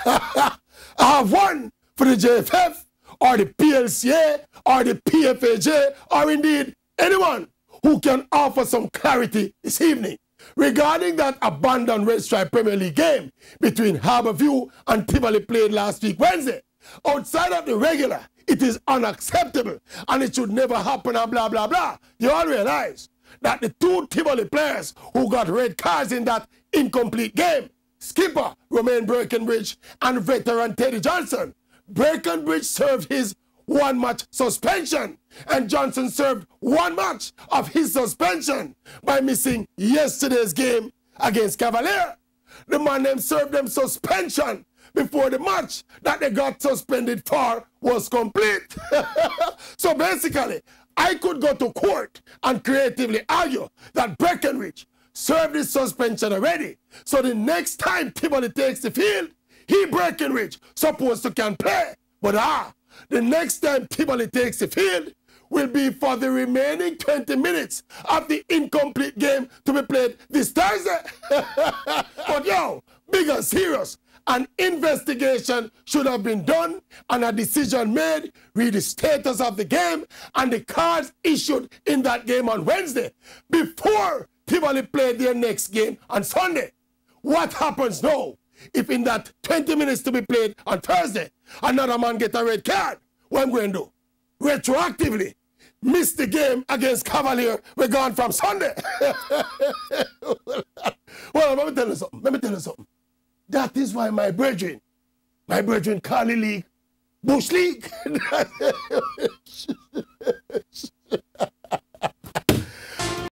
I have one for the JFF or the PLCA or the PFAJ or indeed anyone who can offer some clarity this evening regarding that abandoned Red Stripe Premier League game between Harbourview and Tivoli played last week Wednesday. Outside of the regular, it is unacceptable and it should never happen and blah, blah, blah. You all realize that the two Tivoli players who got red cards in that incomplete game, skipper Romain Breckenbridge and veteran Teddy Johnson, Breckenbridge served his one-match suspension and Johnson served 1 match of his suspension by missing yesterday's game against Cavalier. The man them served them suspension before the match that they got suspended for was complete. So basically, I could go to court and creatively argue that Breckenridge served his suspension already. So the next time Tivoli takes the field, he, Breckenridge, supposed to can play. But the next time Tivoli takes the field will be for the remaining 20 minutes of the incomplete game to be played this Thursday. But yo, big and serious, an investigation should have been done and a decision made, read the status of the game and the cards issued in that game on Wednesday before Tivoli played their next game on Sunday. What happens now if in that 20 minutes to be played on Thursday, another man get a red card? What I'm going to do? Retroactively miss the game against Cavalier, we're gone from Sunday. Well, let me tell you something. That is why my brethren call the league Bush League.